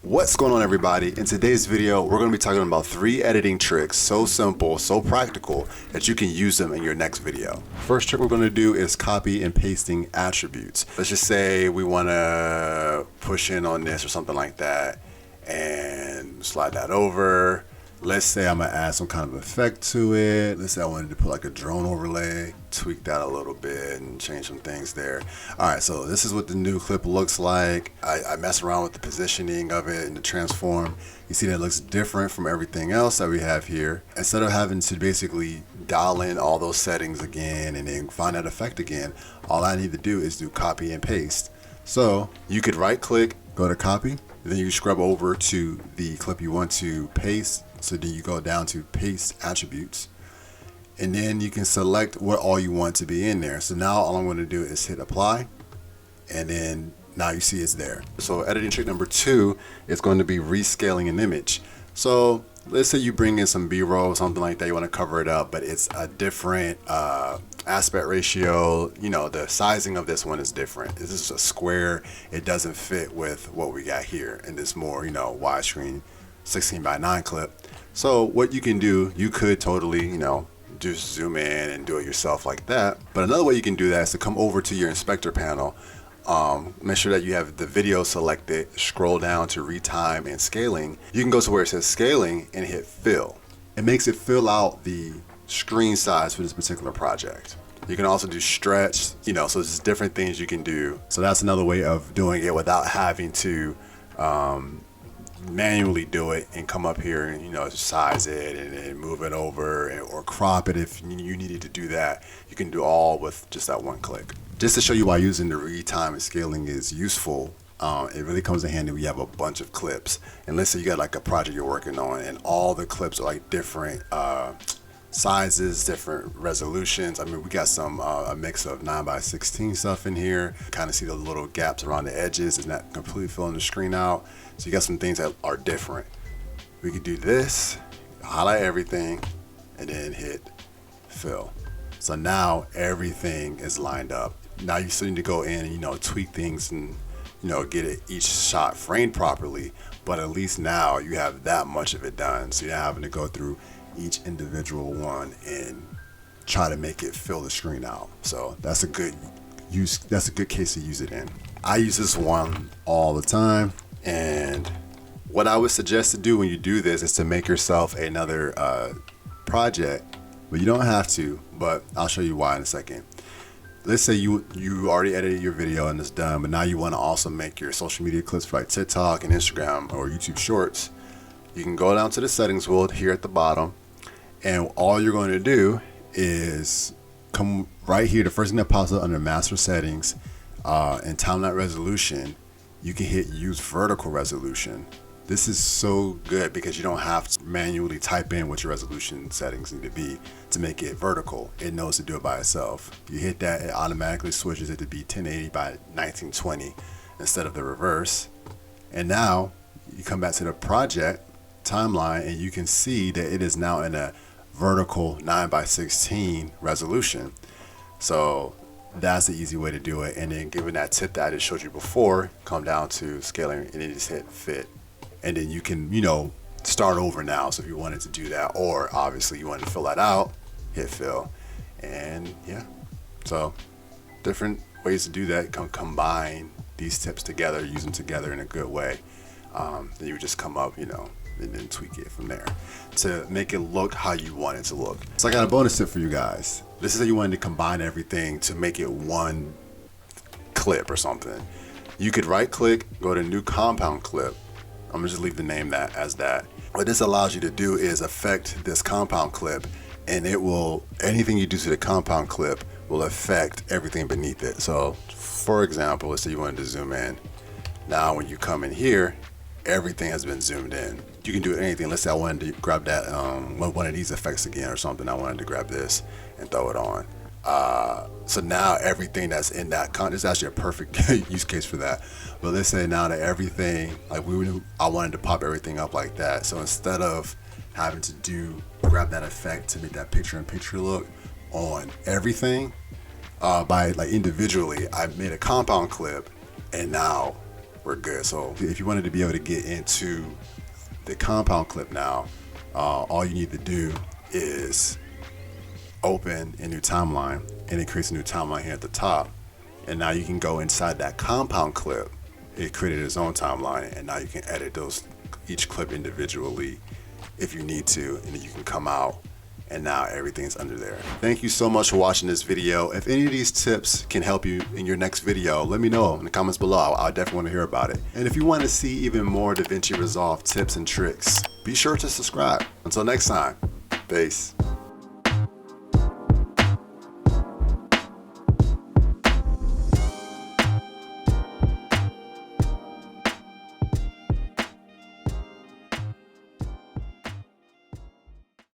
What's going on, everybody? In today's video, we're going to be talking about 3 editing tricks so simple, so practical that you can use them in your next video. First trick we're going to do is copy and pasting attributes. Let's just say we want to push in on this or something like that and slide that over. Let's say I'm gonna add some kind of effect to it. Let's say I wanted to put like a drone overlay, tweak that a little bit and change some things there. All right, so this is what the new clip looks like. I mess around with the positioning of it and the transform. You see that it looks different from everything else that we have here. Instead of having to basically dial in all those settings again and then find that effect again, all I need to do is do copy and paste. So you could right click, go to copy, then you scrub over to the clip you want to paste. So then you go down to paste attributes, and then you can select what all you want to be in there. So now all I'm going to do is hit apply, and then now you see it's there. So editing trick number 2 is going to be rescaling an image. So let's say you bring in some B-roll, something like that, you want to cover it up, but it's a different aspect ratio. You know, the sizing of this one is different. This is a square. It doesn't fit with what we got here in this more, you know, widescreen 16:9 clip. So what you can do, you could totally, you know, just zoom in and do it yourself like that. But another way you can do that is to come over to your inspector panel, make sure that you have the video selected, scroll down to retime and scaling. You can go to where it says scaling and hit fill. It makes it fill out the screen size for this particular project. You can also do stretch, you know, so there's different things you can do. So that's another way of doing it without having to manually do it and come up here and, you know, size it and move it over or crop it. If you needed to do that, you can do all with just that one click. Just to show you why using the retime and scaling is useful, it really comes in handy when you have a bunch of clips. And let's say you got like a project you're working on and all the clips are like different sizes, different resolutions. I mean, we got some a mix of 9:16 stuff in here. Kind of see the little gaps around the edges. It's not completely filling the screen out. So you got some things that are different. We could do this, highlight everything, and then hit fill. So now everything is lined up. Now you still need to go in and, you know, tweak things and, you know, get it each shot framed properly. But at least now you have that much of it done. So you're not having to go through each individual one and try to make it fill the screen out. So that's a good use. That's a good case to use it in. I use this one all the time. And what I would suggest to do when you do this is to make yourself another project, but you don't have to, but I'll show you why in a second. Let's say you already edited your video and it's done, but now you want to also make your social media clips for like TikTok and Instagram or YouTube Shorts. You can go down to the settings wheel here at the bottom, and all you're going to do is come right here. The first thing that pops up under master settings and timeline resolution, you can hit use vertical resolution. This is so good because you don't have to manually type in what your resolution settings need to be to make it vertical. It knows to do it by itself. You hit that, it automatically switches it to be 1080 by 1920 instead of the reverse. And now you come back to the project timeline and you can see that it is now in a vertical 9:16 resolution. So that's the easy way to do it. And then given that tip that I just showed you before, come down to scaling and then just hit fit. And then you can, you know, start over now. So if you wanted to do that, or obviously you wanted to fill that out, hit fill. And yeah, so different ways to do that. Combine these tips together, use them together in a good way. Then you would just come up, you know, and then tweak it from there to make it look how you want it to look. So I got a bonus tip for you guys. This is how you wanted to combine everything to make it one clip or something. You could right click, go to new compound clip. I'm gonna just leave the name that as that. What this allows you to do is affect this compound clip, and it will, anything you do to the compound clip will affect everything beneath it. So for example, let's say you wanted to zoom in. Now when you come in here, everything has been zoomed in. You can do anything. Let's say I wanted to grab that one of these effects again or something. I wanted to grab this and throw it on. So now everything that's in that this is actually a perfect use case for that. But let's say now that everything, like I wanted to pop everything up like that. So instead of having to grab that effect to make that picture-in-picture look on everything by like individually, I made a compound clip, and now we're good. So if you wanted to be able to get into the compound clip now, all you need to do is open a new timeline, and it creates a new timeline here at the top. And now you can go inside that compound clip. It created its own timeline, and now you can edit each clip individually if you need to, and then you can come out, and now everything's under there. Thank you so much for watching this video. If any of these tips can help you in your next video, let me know in the comments below. I definitely want to hear about it. And if you want to see even more DaVinci Resolve tips and tricks, be sure to subscribe. Until next time, peace.